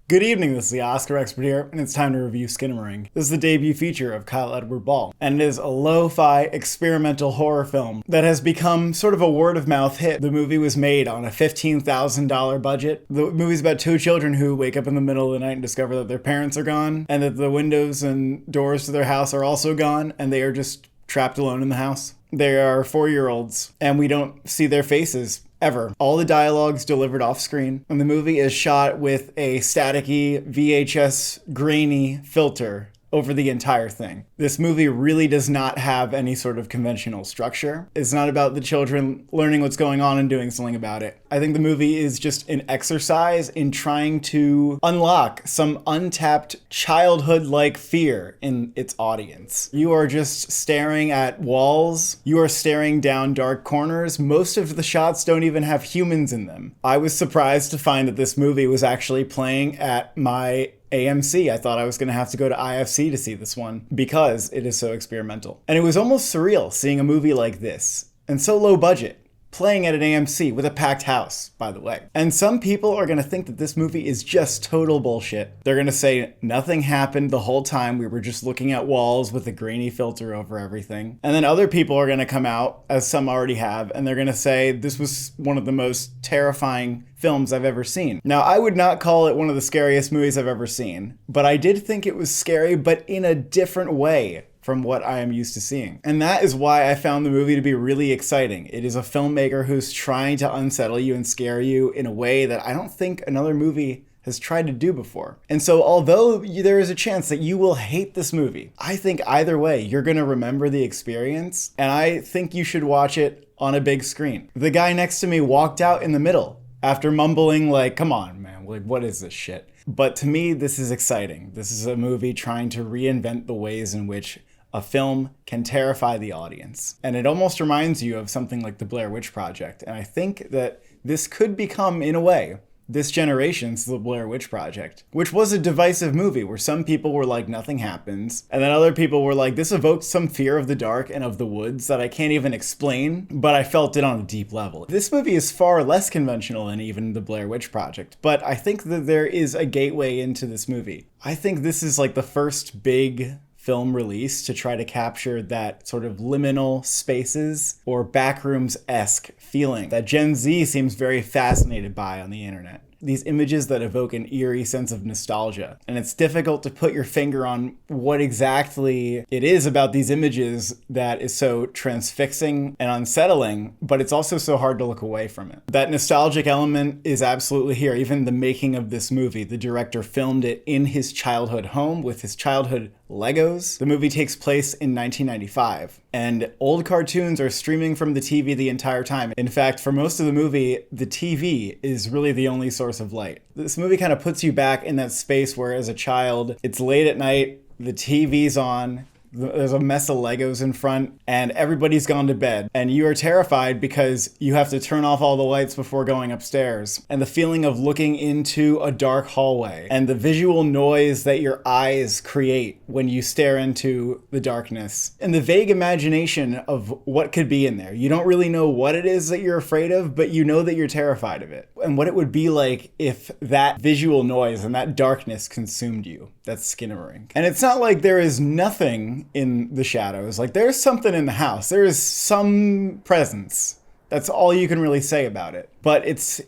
Good evening, this is the Oscar expert here, and it's time to review Skinamarink. This is the debut feature of Kyle Edward Ball, and it is a lo-fi experimental horror film that has become sort of a word-of-mouth hit. The movie was made on a $15,000 budget. The movie's about two children who wake up in the middle of the night and discover that their parents are gone, and that the windows and doors to their house are also gone, and they are just trapped alone in the house. They are 4-year-olds, and we don't see their faces ever. All the dialogue's delivered off screen, and the movie is shot with a staticky VHS grainy filter over the entire thing. This movie really does not have any sort of conventional structure. It's not about the children learning what's going on and doing something about it. I think the movie is just an exercise in trying to unlock some untapped childhood-like fear in its audience. You are just staring at walls. You are staring down dark corners. Most of the shots don't even have humans in them. I was surprised to find that this movie was actually playing at my AMC. I thought I was going to have to go to IFC to see this one because it is so experimental. And it was almost surreal seeing a movie like this and so low budget playing at an AMC with a packed house, by the way. And some people are going to think that this movie is just total bullshit. They're going to say nothing happened the whole time. We were just looking at walls with a grainy filter over everything. And then other people are going to come out, as some already have, and they're going to say this was one of the most terrifying films I've ever seen. Now, I would not call it one of the scariest movies I've ever seen, but I did think it was scary, but in a different way from what I am used to seeing. And that is why I found the movie to be really exciting. It is a filmmaker who's trying to unsettle you and scare you in a way that I don't think another movie has tried to do before. And so although there is a chance that you will hate this movie, I think either way, you're gonna remember the experience, and I think you should watch it on a big screen. The guy next to me walked out in the middle after mumbling like, come on, man, like, what is this shit? But to me, this is exciting. This is a movie trying to reinvent the ways in which a film can terrify the audience. And it almost reminds you of something like the Blair Witch Project. And I think that this could become, in a way, this generation's The Blair Witch Project, which was a divisive movie where some people were like, nothing happens. And then other people were like, this evoked some fear of the dark and of the woods that I can't even explain, but I felt it on a deep level. This movie is far less conventional than even The Blair Witch Project, but I think that there is a gateway into this movie. I think this is like the first big film release to try to capture that sort of liminal spaces or backrooms-esque feeling that Gen Z seems very fascinated by on the internet. These images that evoke an eerie sense of nostalgia. And it's difficult to put your finger on what exactly it is about these images that is so transfixing and unsettling, but it's also so hard to look away from it. That nostalgic element is absolutely here. Even the making of this movie, the director filmed it in his childhood home with his childhood Legos. The movie takes place in 1995, and old cartoons are streaming from the TV the entire time. In fact, for most of the movie, the TV is really the only source of light. This movie kind of puts you back in that space where as a child, it's late at night, the TV's on, there's a mess of Legos in front, and everybody's gone to bed. And you are terrified because you have to turn off all the lights before going upstairs. And the feeling of looking into a dark hallway and the visual noise that your eyes create when you stare into the darkness. And the vague imagination of what could be in there. You don't really know what it is that you're afraid of, but you know that you're terrified of it. And what it would be like if that visual noise and that darkness consumed you. That's Skinamarink. And it's not like there is nothing in the shadows. Like, there's something in the house. There is some presence. That's all you can really say about it. But it's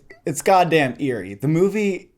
goddamn eerie. The movie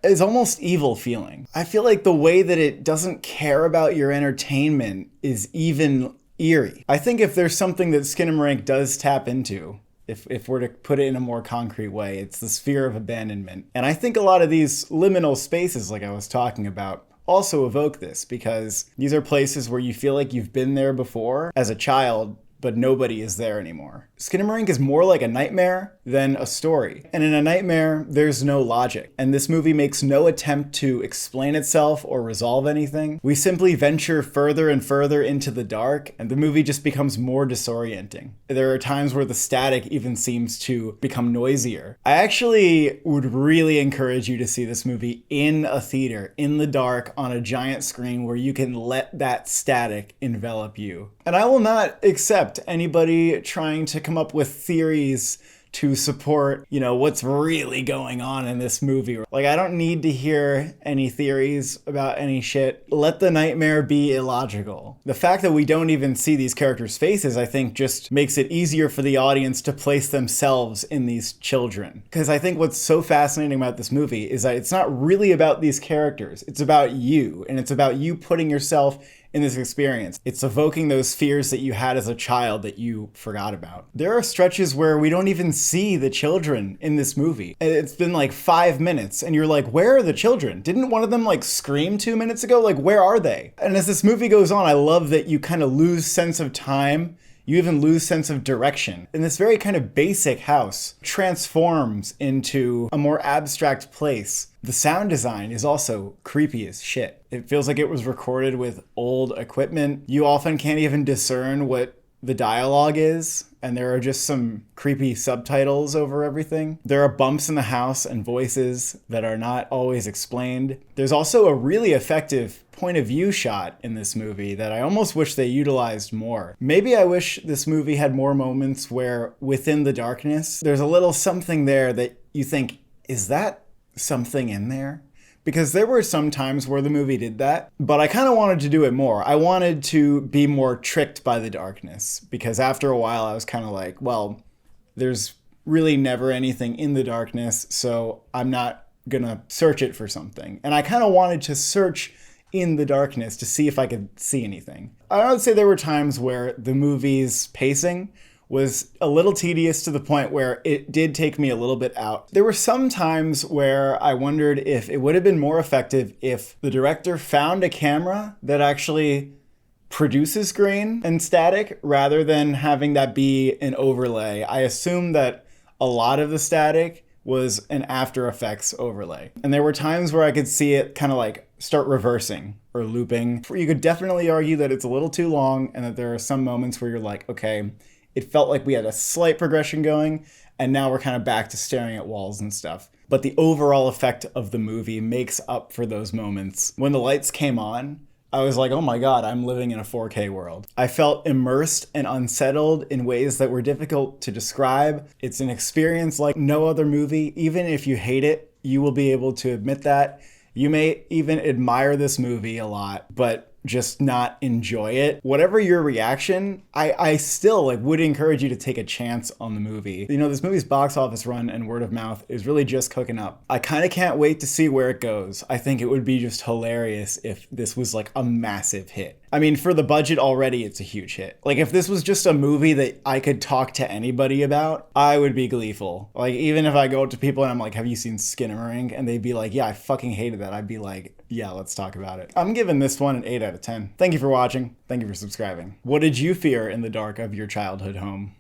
is almost evil feeling. I feel like the way that it doesn't care about your entertainment is even eerie. I think if there's something that Skinamarink does tap into, if we're to put it in a more concrete way, it's the sphere of abandonment. And I think a lot of these liminal spaces, like I was talking about, also evoke this, because these are places where you feel like you've been there before as a child, but nobody is there anymore. Skinamarink is more like a nightmare than a story. And in a nightmare, there's no logic. And this movie makes no attempt to explain itself or resolve anything. We simply venture further and further into the dark, and the movie just becomes more disorienting. There are times where the static even seems to become noisier. I actually would really encourage you to see this movie in a theater, in the dark, on a giant screen where you can let that static envelop you. And I will not accept anybody trying to come up with theories to support, what's really going on in this movie. Like, I don't need to hear any theories about any shit. Let the nightmare be illogical. The fact that we don't even see these characters' faces, I think, just makes it easier for the audience to place themselves in these children. Because I think what's so fascinating about this movie is that it's not really about these characters. It's about you, and it's about you putting yourself in this experience. It's evoking those fears that you had as a child that you forgot about. There are stretches where we don't even see the children in this movie. It's been like 5 minutes and you're like, where are the children? Didn't one of them like scream 2 minutes ago? Like, where are they? And as this movie goes on, I love that you kind of lose sense of time. You even lose sense of direction. And this very kind of basic house transforms into a more abstract place. The sound design is also creepy as shit. It feels like it was recorded with old equipment. You often can't even discern what the dialogue is, and there are just some creepy subtitles over everything. There are bumps in the house and voices that are not always explained. There's also a really effective point of view shot in this movie that I almost wish they utilized more. Maybe I wish this movie had more moments where within the darkness, there's a little something there that you think, is that something in there? Because there were some times where the movie did that, but I kind of wanted to do it more. I wanted to be more tricked by the darkness, because after a while I was kind of like, well, there's really never anything in the darkness, so I'm not gonna search it for something. And I kind of wanted to search in the darkness to see if I could see anything. I would say there were times where the movie's pacing was a little tedious to the point where it did take me a little bit out. There were some times where I wondered if it would have been more effective if the director found a camera that actually produces grain and static rather than having that be an overlay. I assume that a lot of the static was an After Effects overlay. And there were times where I could see it kind of like start reversing or looping. You could definitely argue that it's a little too long and that there are some moments where you're like, okay, it felt like we had a slight progression going, and now we're kind of back to staring at walls and stuff. But the overall effect of the movie makes up for those moments. When the lights came on, I was like, oh my God, I'm living in a 4K world. I felt immersed and unsettled in ways that were difficult to describe. It's an experience like no other movie. Even if you hate it, you will be able to admit that. You may even admire this movie a lot, but just not enjoy it. Whatever your reaction, I still would encourage you to take a chance on the movie. This movie's box office run and word of mouth is really just cooking up. I kind of can't wait to see where it goes. I think it would be just hilarious if this was like a massive hit. I mean, for the budget already, it's a huge hit. Like, if this was just a movie that I could talk to anybody about, I would be gleeful. Like, even if I go up to people and I'm like, have you seen Skinamarink? And they'd be like, yeah, I fucking hated that. I'd be like, yeah, let's talk about it. I'm giving this one an 8 out of 10. Thank you for watching. Thank you for subscribing. What did you fear in the dark of your childhood home?